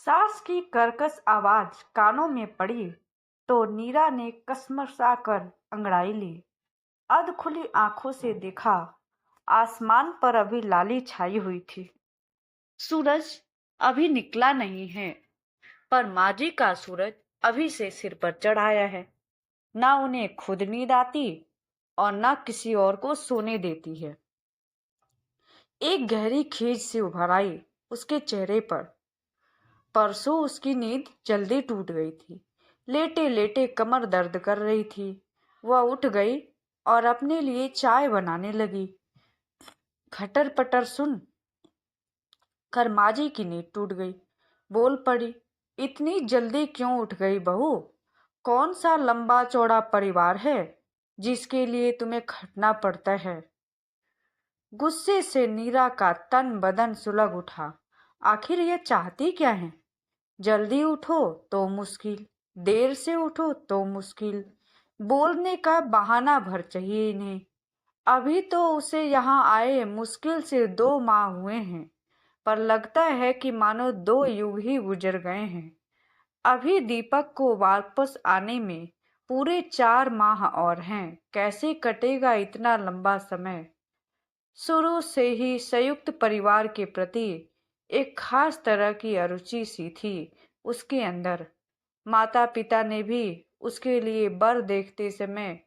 सास की कर्कश आवाज कानों में पड़ी तो नीरा ने कसमसाकर अंगड़ाई ली। अध खुली आंखों से देखा, आसमान पर अभी लाली छाई हुई थी। सूरज अभी निकला नहीं है, पर माजी का सूरज अभी से सिर पर चढ़ आया है। ना उन्हें खुद नींद आती और ना किसी और को सोने देती है। एक गहरी खींच सी उभर आई उसके चेहरे पर। परसों उसकी नींद जल्दी टूट गई थी। लेटे लेटे कमर दर्द कर रही थी। वह उठ गई और अपने लिए चाय बनाने लगी। खटर पटर सुन कर माजी की नींद टूट गई। बोल पड़ी, इतनी जल्दी क्यों उठ गई बहू? कौन सा लंबा चौड़ा परिवार है जिसके लिए तुम्हें खटना पड़ता है? गुस्से से नीरा का तन बदन सुलग उठा। आखिर ये चाहती क्या है? जल्दी उठो तो मुश्किल, देर से उठो तो मुश्किल। बोलने का बहाना भर चाहिए इन्हें। अभी तो उसे यहाँ आए मुश्किल से 2 माह हुए हैं, पर लगता है कि मानो 2 युग ही गुजर गए हैं। अभी दीपक को वापस आने में पूरे 4 माह और हैं। कैसे कटेगा इतना लंबा समय? शुरू से ही संयुक्त परिवार के प्रति एक खास तरह की अरुचि सी थी उसके अंदर। माता पिता ने भी उसके लिए बर देखते समय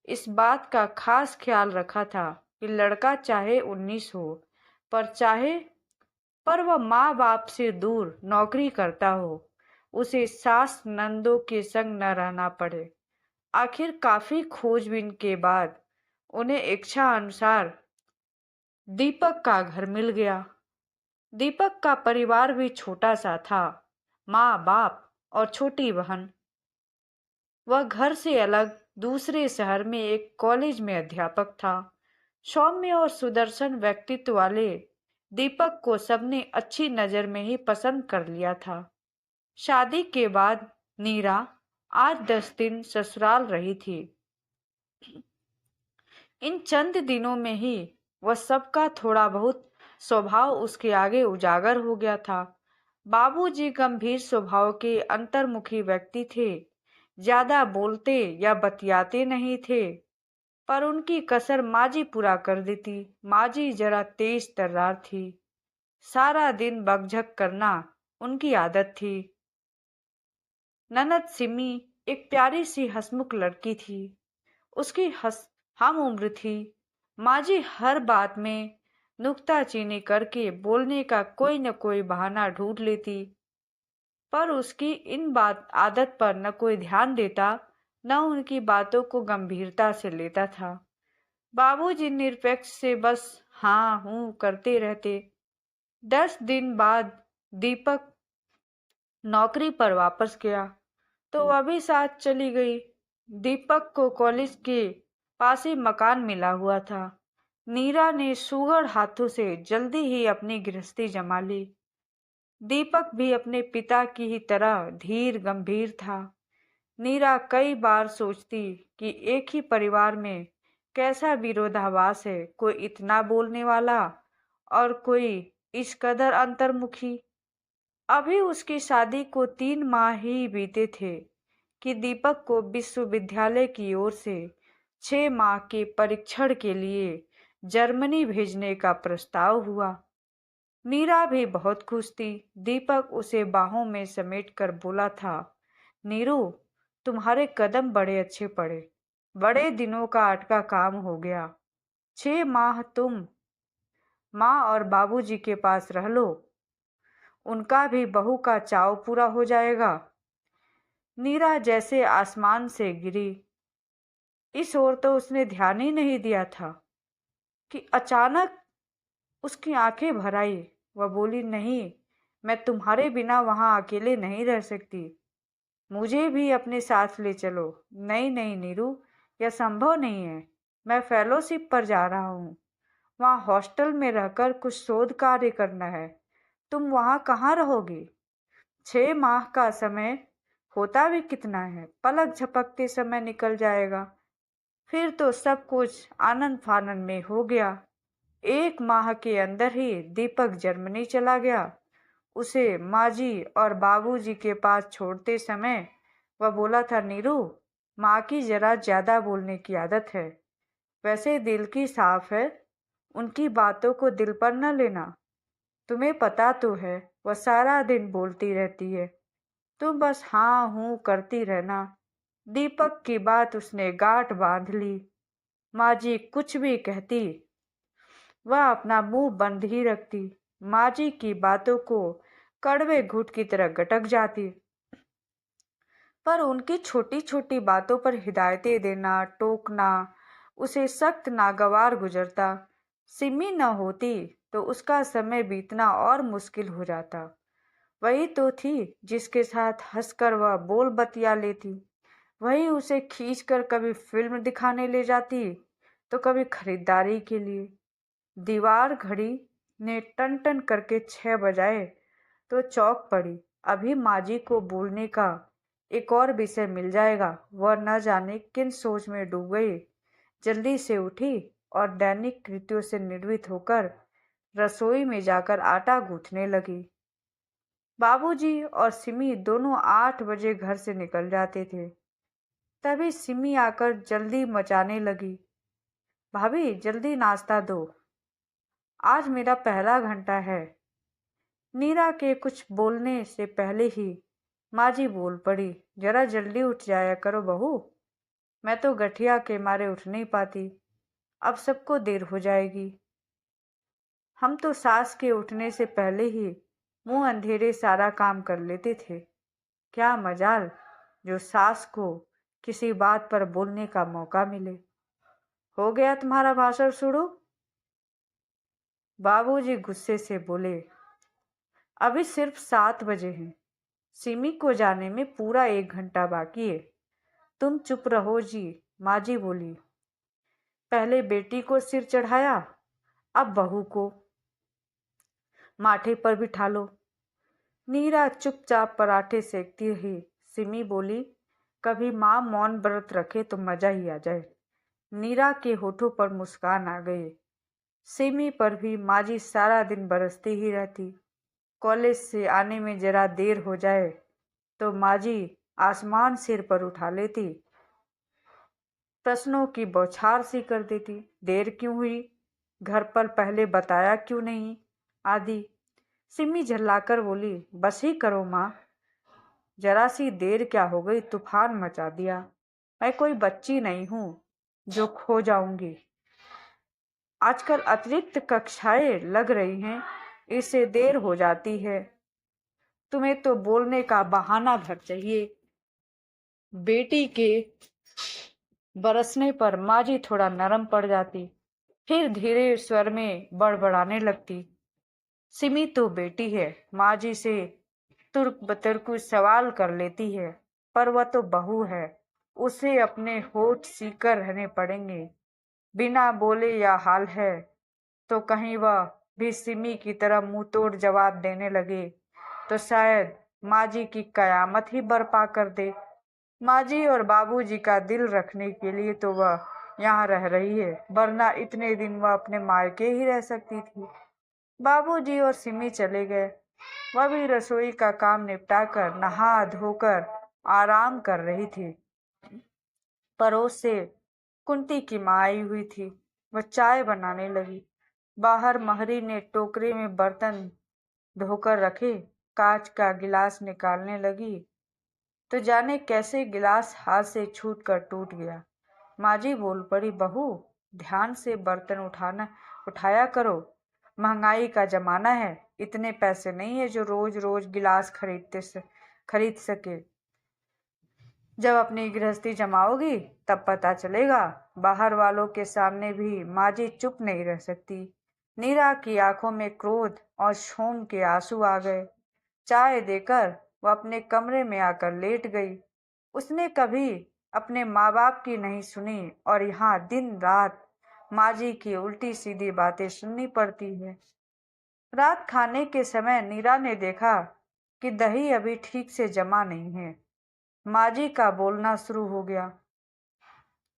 इस बात का खास ख्याल रखा था कि लड़का चाहे 19 हो, पर वह माँ बाप से दूर नौकरी करता हो, उसे सास नंदों के संग न रहना पड़े। आखिर काफी खोजबीन के बाद उन्हें इच्छा अनुसार दीपक का घर मिल गया। दीपक का परिवार भी छोटा सा था। माँ बाप और छोटी बहन। वह घर से अलग दूसरे शहर में एक कॉलेज में अध्यापक था। सौम्य और सुदर्शन व्यक्तित्व वाले दीपक को सबने अच्छी नजर में ही पसंद कर लिया था। शादी के बाद नीरा 8-10 दिन ससुराल रही थी। इन चंद दिनों में ही वह सबका थोड़ा बहुत स्वभाव उसके आगे उजागर हो गया था। बाबूजी गंभीर स्वभाव के अंतर्मुखी व्यक्ति थे। ज्यादा बोलते या बतियाते नहीं थे, पर उनकी कसर माजी पूरा कर देती। माजी जरा तेज तर्रार थी। सारा दिन बकझक करना उनकी आदत थी। ननद सिमी एक प्यारी सी हंसमुख लड़की थी। उसकी हम उम्र थी। माजी हर बात में नुक्ताचीनी करके बोलने का कोई न कोई बहाना ढूंढ लेती, पर उसकी इन बात आदत पर न कोई ध्यान देता, न उनकी बातों को गंभीरता से लेता था। बाबूजी निरपेक्ष से बस हाँ हूँ करते रहते। 10 दिन बाद दीपक नौकरी पर वापस गया तो वह भी साथ चली गई। दीपक को कॉलेज के पास ही मकान मिला हुआ था। नीरा ने सुघड़ हाथों से जल्दी ही अपनी गृहस्थी जमा ली। दीपक भी अपने पिता की ही तरह धीर गंभीर था। नीरा कई बार सोचती कि एक ही परिवार में कैसा विरोधाभास है, कोई इतना बोलने वाला और कोई इस कदर अंतर्मुखी। अभी उसकी शादी को 3 माह ही बीते थे कि दीपक को विश्वविद्यालय की ओर से 6 माह के परीक्षण के लिए जर्मनी भेजने का प्रस्ताव हुआ। मीरा भी बहुत खुश थी। दीपक उसे बाहों में समेटकर बोला था, नीरू, तुम्हारे कदम बड़े अच्छे पड़े। बड़े दिनों का अटका काम हो गया। 6 माह तुम माँ और बाबूजी के पास रह लो, उनका भी बहू का चाव पूरा हो जाएगा। नीरा जैसे आसमान से गिरी। इस ओर तो उसने ध्यान ही नहीं दिया था कि अचानक उसकी आंखें भर आई। वह बोली, नहीं, मैं तुम्हारे बिना वहां अकेले नहीं रह सकती। मुझे भी अपने साथ ले चलो। नहीं नहीं नीरू, यह संभव नहीं है। मैं फेलोशिप पर जा रहा हूँ। वहाँ हॉस्टल में रहकर कुछ शोध कार्य करना है। तुम वहाँ कहाँ रहोगे? 6 माह का समय होता भी कितना है, पलक झपकते समय निकल जाएगा। फिर तो सब कुछ आनंद फानंद में हो गया। 1 माह के अंदर ही दीपक जर्मनी चला गया। उसे माँ जी और बाबूजी के पास छोड़ते समय वह बोला था, नीरू, माँ की जरा ज्यादा बोलने की आदत है। वैसे दिल की साफ है, उनकी बातों को दिल पर न लेना। तुम्हें पता तो है वह सारा दिन बोलती रहती है, तुम बस हाँ हूँ करती रहना। दीपक की बात उसने गांठ बांध ली। माँ जी कुछ भी कहती, वह अपना मुंह बंद ही रखती। माँ जी की बातों को कड़वे घूंट की तरह गटक जाती। पर उनकी छोटी छोटी बातों पर हिदायतें देना, टोकना उसे सख्त नागवार गुजरता। सिमी न होती तो उसका समय बीतना और मुश्किल हो जाता। वही तो थी जिसके साथ हंसकर वह बोल बतिया लेती। वही उसे खींचकर कभी फिल्म दिखाने ले जाती तो कभी खरीदारी के लिए। दीवार घड़ी ने टन टन करके 6 बजाए तो चौंक पड़ी। अभी माजी को बोलने का एक और विषय मिल जाएगा। वह न जाने किन सोच में डूब गई। जल्दी से उठी और दैनिक कृत्यों से निर्वित होकर रसोई में जाकर आटा गूंथने लगी। बाबूजी और सिमी दोनों 8 बजे घर से निकल जाते थे। तभी सिमी आकर जल्दी मचाने लगी, भाभी जल्दी नाश्ता दो, आज मेरा पहला घंटा है। नीरा के कुछ बोलने से पहले ही माँ जी बोल पड़ी, जरा जल्दी उठ जाया करो बहू, मैं तो गठिया के मारे उठ नहीं पाती, अब सबको देर हो जाएगी। हम तो सास के उठने से पहले ही मुंह अंधेरे सारा काम कर लेते थे। क्या मजाल जो सास को किसी बात पर बोलने का मौका मिले। हो गया तुम्हारा भाषण शुरू? बाबूजी गुस्से से बोले, अभी सिर्फ 7 बजे हैं, सिमी को जाने में पूरा 1 घंटा बाकी है। तुम चुप रहो जी। माँ जी बोली, पहले बेटी को सिर चढ़ाया, अब बहू को माथे पर बिठा लो। नीरा चुपचाप पराठे सेकती रही। सिमी बोली, कभी माँ मौन व्रत रखे तो मजा ही आ जाए। नीरा के होठों पर मुस्कान आ गई। सिमी पर भी माँ जी सारा दिन बरसती ही रहती। कॉलेज से आने में जरा देर हो जाए तो माँ जी आसमान सिर पर उठा लेती, प्रश्नों की बौछार सी कर देती। देर क्यों हुई, घर पर पहले बताया क्यों नहीं, आदि। सिमी झल्लाकर बोली, बस ही करो माँ, जरा सी देर क्या हो गई, तूफान मचा दिया। मैं कोई बच्ची नहीं हूँ जो खो जाऊंगी। आजकल अतिरिक्त कक्षाएं लग रही हैं, इससे देर हो जाती है। तुम्हें तो बोलने का बहाना भर चाहिए। बेटी के बरसने पर माँ जी थोड़ा नरम पड़ जाती, फिर धीरे स्वर में बड़बड़ाने लगती। सिमी तो बेटी है, माँ जी से तुर्क बतरकु सवाल कर लेती है, पर वह तो बहू है, उसे अपने होठ सीकर रहने पड़ेंगे। बिना बोले या हाल है तो कहीं वह भी सिमी की तरह मुंह तोड़ जवाब देने लगे तो शायद माँ जी की कयामत ही बर्पा कर दे। माँ जी और बाबूजी का दिल रखने के लिए तो वह यहाँ रह रही है, वरना इतने दिन वह अपने मायके ही रह सकती थी। बाबूजी और सिमी चले गए। वह भी रसोई का काम निपटाकर नहा धोकर आराम कर रही थी। पड़ोस से कुंती की माँ आई हुई थी। वह चाय बनाने लगी। बाहर महरी ने टोकरे में बर्तन धोकर रखे, कांच का गिलास निकालने लगी तो जाने कैसे गिलास हाथ से छूटकर टूट गया। माँ जी बोल पड़ी, बहू ध्यान से बर्तन उठाया करो, महंगाई का जमाना है, इतने पैसे नहीं है जो रोज रोज गिलास खरीद सके। जब अपनी गृहस्थी जमाओगी तब पता चलेगा। बाहर वालों के सामने भी माँ जी चुप नहीं रह सकती। नीरा की आंखों में क्रोध और शोम के आंसू आ गए। चाय देकर वह अपने कमरे में आकर लेट गई। उसने कभी अपने माँ बाप की नहीं सुनी और यहाँ दिन रात माँ जी की उल्टी सीधी बातें सुननी पड़ती है। रात खाने के समय नीरा ने देखा कि दही अभी ठीक से जमा नहीं है। माँ जी का बोलना शुरू हो गया,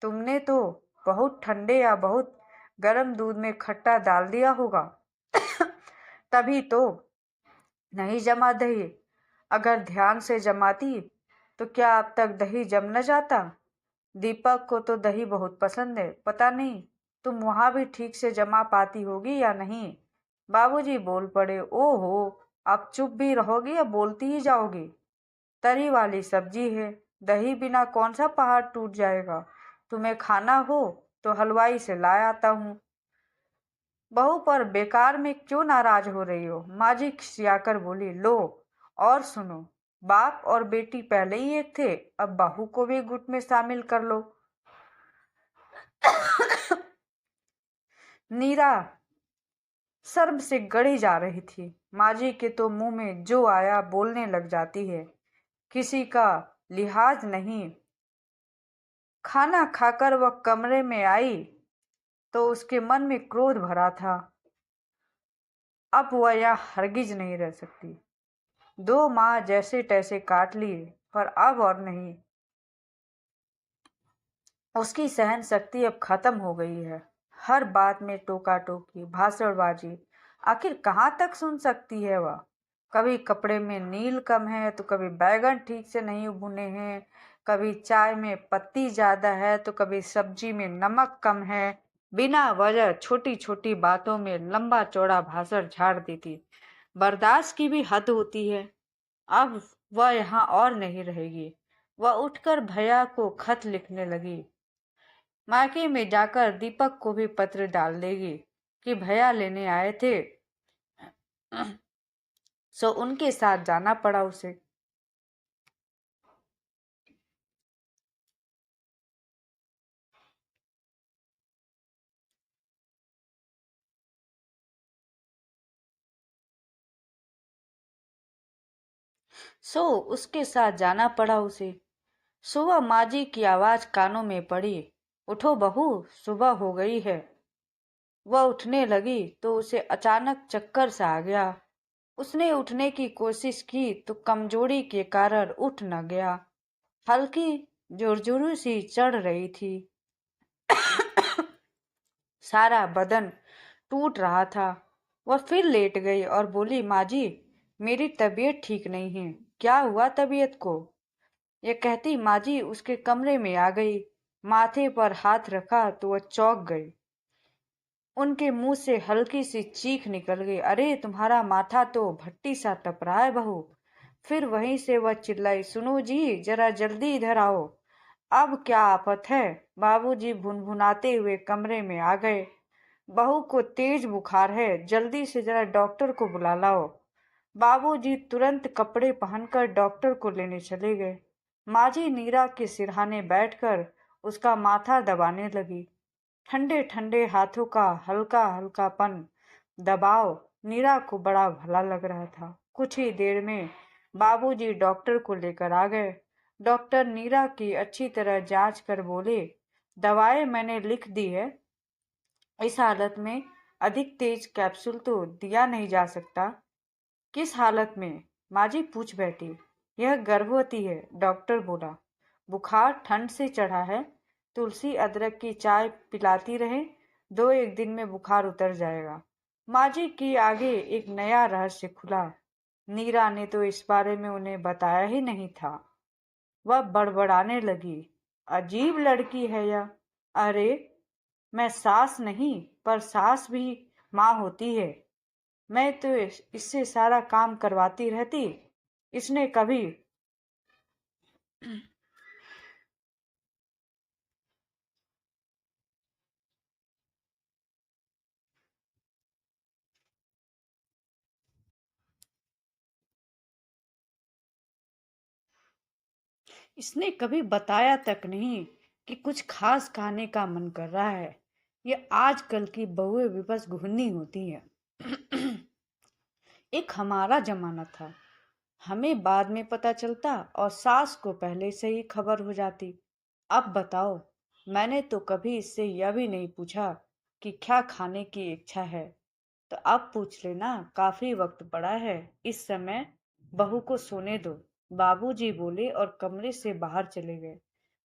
तुमने तो बहुत ठंडे या बहुत गरम दूध में खट्टा डाल दिया होगा। तभी तो नहीं जमा दही। अगर ध्यान से जमाती तो क्या अब तक दही जम न जाता। दीपक को तो दही बहुत पसंद है, पता नहीं तुम वहां भी ठीक से जमा पाती होगी या नहीं। बाबूजी बोल पड़े, ओहो, अब चुप भी रहोगी या बोलती ही जाओगी। तरी वाली सब्जी है, दही बिना कौन सा पहाड़ टूट जाएगा। तुम्हें खाना हो तो हलवाई से ला आता हूँ। बहू पर बेकार में क्यों नाराज हो रही हो। माँ जी खिसियाकर बोली, लो और सुनो, बाप और बेटी पहले ही एक थे, अब बहू को भी गुट में शामिल कर लो। नीरा शर्म से गड़ी जा रही थी। माँ जी के तो मुंह में जो आया बोलने लग जाती है, किसी का लिहाज नहीं। खाना खाकर वह कमरे में आई तो उसके मन में क्रोध भरा था। अब वह यहाँ हरगिज नहीं रह सकती। 2 माह जैसे तैसे काट लिए, पर अब और नहीं। उसकी सहन शक्ति अब खत्म हो गई है। हर बात में टोका टोकी, भाषणबाजी, आखिर कहाँ तक सुन सकती है वह। कभी कपड़े में नील कम है तो कभी बैगन ठीक से नहीं भुने हैं, कभी चाय में पत्ती ज्यादा है तो कभी सब्जी में नमक कम है। बिना वजह छोटी छोटी बातों में लंबा चौड़ा भाषण झाड़ देती। बर्दाश्त की भी हद होती है। अब वह यहाँ और नहीं रहेगी। वह उठकर भैया को खत लिखने लगी। मायके में जाकर दीपक को भी पत्र डाल देगी कि भैया लेने आए थे, सो उनके साथ जाना पड़ा उसे। सो उसके साथ जाना पड़ा उसे। सुबह माँ जी की आवाज कानों में पड़ी, उठो बहू, सुबह हो गई है। वह उठने लगी तो उसे अचानक चक्कर सा आ गया। उसने उठने की कोशिश की तो कमजोरी के कारण उठ न गया। हल्की जोरजोरी सी चढ़ रही थी। सारा बदन टूट रहा था। वह फिर लेट गई और बोली, माँ जी, मेरी तबीयत ठीक नहीं है। क्या हुआ तबीयत को। यह कहती माँ जी उसके कमरे में आ गई। माथे पर हाथ रखा तो वह चौंक गई। उनके मुंह से हल्की सी चीख निकल गई, अरे तुम्हारा माथा तो भट्टी सा तप रहा है बहू। फिर वहीं से वह चिल्लाई, सुनो जी, जरा जल्दी इधर आओ। अब क्या आफत है। बाबूजी भुनभुनाते हुए कमरे में आ गए। बहू को तेज बुखार है, जल्दी से जरा डॉक्टर को बुला लाओ। बाबूजी तुरंत कपड़े पहनकर डॉक्टर को लेने चले गए। माँ जी नीरा के सिरहाने बैठकर उसका माथा दबाने लगी। ठंडे ठंडे हाथों का हल्का हल्कापन दबाव नीरा को बड़ा भला लग रहा था। कुछ ही देर में बाबूजी डॉक्टर को लेकर आ गए। डॉक्टर नीरा की अच्छी तरह जांच कर बोले, दवाएं मैंने लिख दी है। इस हालत में अधिक तेज कैप्सूल तो दिया नहीं जा सकता। किस हालत में। माँ जी पूछ बैठी। यह गर्भवती है, डॉक्टर बोला। बुखार ठंड से चढ़ा है, तुलसी अदरक की चाय पिलाती रहे, 2 एक दिन में बुखार उतर जाएगा। माँ जी की आगे एक नया रहस्य खुला। नीरा ने तो इस बारे में उन्हें बताया ही नहीं था। वह बड़बड़ाने लगी, अजीब लड़की है यह। अरे, मैं सास नहीं, पर सास भी माँ होती है। मैं तो इससे सारा काम करवाती रहती। इसने कभी इसने कभी बताया तक नहीं कि कुछ खास खाने का मन कर रहा है। ये आजकल की बहुएं भी बस घुन्नी होती हैं। एक हमारा जमाना था, हमें बाद में पता चलता और सास को पहले से ही खबर हो जाती। अब बताओ, मैंने तो कभी इससे यह भी नहीं पूछा कि क्या खाने की इच्छा है। तो अब पूछ लेना, काफी वक्त पड़ा है। इस समय बहू को सोने दो। बाबूजी बोले और कमरे से बाहर चले गए।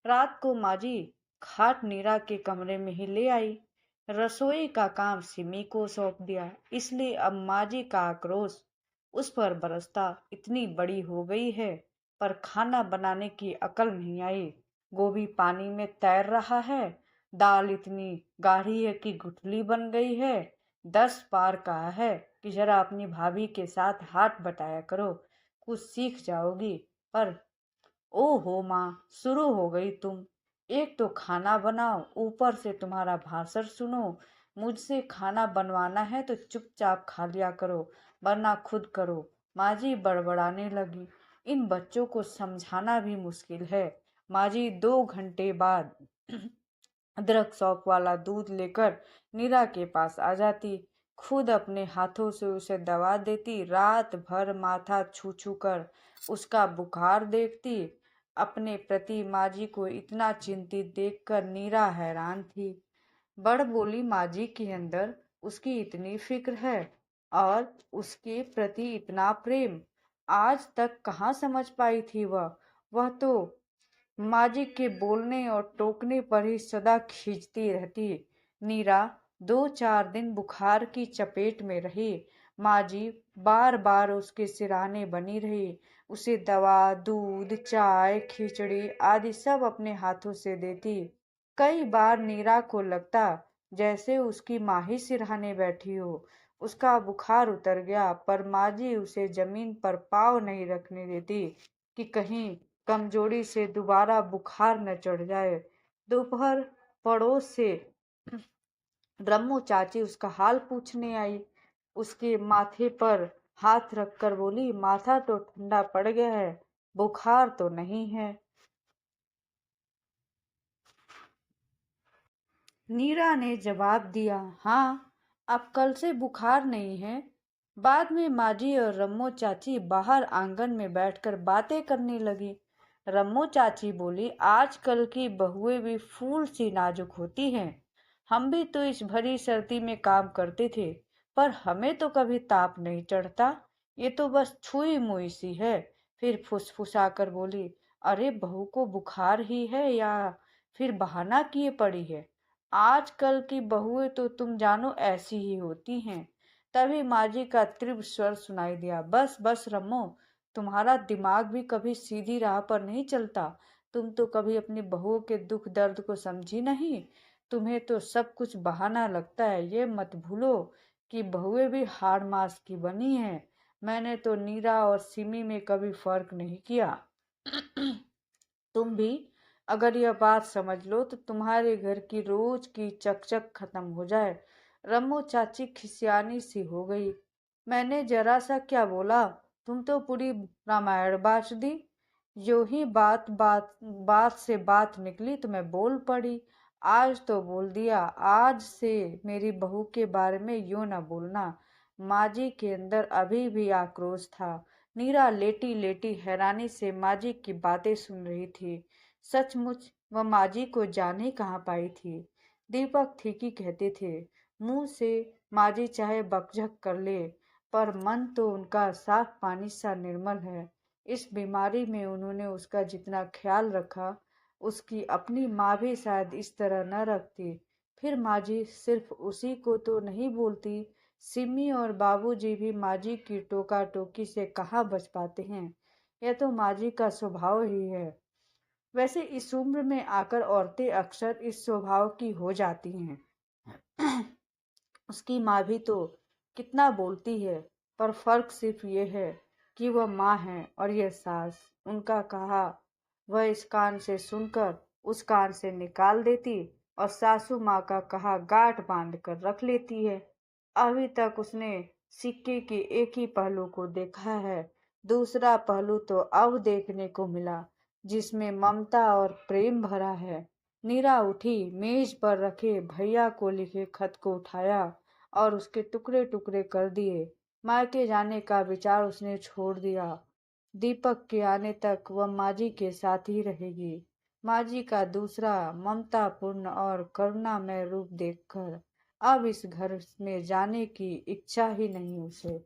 रात को माँ जी खाट नीरा के कमरे में ही ले आई। रसोई का काम सिमी को सौंप दिया। इसलिए अब माँ जी का आक्रोश उस पर बरसता। इतनी बड़ी हो गई है पर खाना बनाने की अकल नहीं आई। गोभी पानी में तैर रहा है, दाल इतनी गाढ़ी है कि गुठली बन गई है। 10 बार कहा है कि जरा अपनी भाभी के साथ हाथ बटाया करो, कुछ सीख जाओगी। पर ओहो माँ, शुरू हो गई तुम। एक तो खाना बनाओ, ऊपर से तुम्हारा भाषण सुनो। मुझसे खाना बनवाना है तो चुपचाप खा लिया करो, वरना खुद करो। माँ जी बड़बड़ाने लगी। इन बच्चों को समझाना भी मुश्किल है। माँ जी 2 घंटे बाद अदरक सौंफ वाला दूध लेकर नीरा के पास आ जाती, खुद अपने हाथों से उसे दवा देती, रात भर माथा छू छू कर उसका बुखार देखती। अपने प्रति माजी को इतना चिंतित देखकर नीरा हैरान थी। बड़ बोली, माजी के अंदर उसकी इतनी फिक्र है और उसके प्रति इतना प्रेम, आज तक कहाँ समझ पाई थी वह तो माजिद के बोलने और टोकने पर ही सदा खींचती रहती। नीरा 2-4 दिन बुखार की चपेट में रही। माजी बार बार उसके सिरहाने बनी रही, उसे दवा, दूध, चाय, खिचड़ी आदि सब अपने हाथों से देती। कई बार नीरा को लगता जैसे उसकी माँ ही सिरहाने बैठी हो। उसका बुखार उतर गया, पर माजी उसे जमीन पर पाँव नहीं रखने देती कि कहीं कमजोरी से दोबारा बुखार न चढ़ जाए। दोपहर पड़ोस से ब्रह्मो चाची उसका हाल पूछने आई। उसके माथे पर हाथ रखकर बोली, माथा तो ठंडा पड़ गया है, बुखार तो नहीं है। नीरा ने जवाब दिया, हाँ, अब कल से बुखार नहीं है। बाद में माजी और रम्मो चाची बाहर आंगन में बैठकर बातें करने लगी। रम्मो चाची बोली, आजकल की बहुएं भी फूल सी नाजुक होती हैं। हम भी तो इस भरी सर्दी में काम करते थे, पर हमें तो कभी ताप नहीं चढ़ता। ये तो बस छुई मुई सी है। फिर फुसफुसा कर बोली, अरे बहू को बुखार ही है या फिर बहाना किए पड़ी है। आजकल की बहुएं तो तुम जानो ऐसी ही होती हैं। तभी माजी का तीव्र स्वर सुनाई दिया, बस बस रमो, तुम्हारा दिमाग भी कभी सीधी राह पर नहीं चलता। तुम तो कभी अपनी बहुओं के दुख दर्द को समझी नहीं। तुम्हें तो सब कुछ बहाना लगता है। ये मत भूलो कि बहुएं भी हाड़ मांस की बनी हैं। मैंने तो नीरा और सिमी में कभी फर्क नहीं किया। तुम भी अगर यह बात समझ लो तो तुम्हारे घर की रोज की चकचक खत्म हो जाए। रम्मो चाची खिसियानी सी हो गई। मैंने जरा सा क्या बोला, तुम तो पूरी रामायण बांट दी। जो ही बात से बात निकली तो मैं बोल पड़ी। आज तो बोल दिया, आज से मेरी बहू के बारे में यूं न बोलना। माजी के अंदर अभी भी आक्रोश था। नीरा लेटी लेटी हैरानी से माजी की बातें सुन रही थी। सचमुच वह माजी को जान ही कहाँ पाई थी। दीपक ठीक ही कहते थे, मुंह से माजी चाहे बकझक कर ले, पर मन तो उनका साफ पानी सा निर्मल है। इस बीमारी में उन्होंने उसका जितना ख्याल रखा, उसकी अपनी माँ भी शायद इस तरह न रखती। फिर माजी सिर्फ उसी को तो नहीं बोलती, सिमी और बाबूजी भी माजी की टोका टोकी से कहाँ बच पाते हैं। यह तो माजी का स्वभाव ही है। वैसे इस उम्र में आकर औरतें अक्सर इस स्वभाव की हो जाती हैं। उसकी माँ भी तो कितना बोलती है, पर फर्क सिर्फ ये है कि वह माँ है और यह सास। उनका कहा वह इस कान से सुनकर उस कान से निकाल देती और सासू माँ का कहा गांठ बांध कर रख लेती है। अभी तक उसने सिक्के के एक ही पहलू को देखा है, दूसरा पहलू तो अब देखने को मिला जिसमें ममता और प्रेम भरा है। नीरा उठी, मेज पर रखे भैया को लिखे खत को उठाया और उसके टुकड़े टुकड़े कर दिए। मायके जाने का विचार उसने छोड़ दिया। दीपक के आने तक वह माजी के साथ ही रहेगी। माजी का दूसरा ममतापूर्ण और करुणामय रूप देखकर अब इस घर में जाने की इच्छा ही नहीं उसे।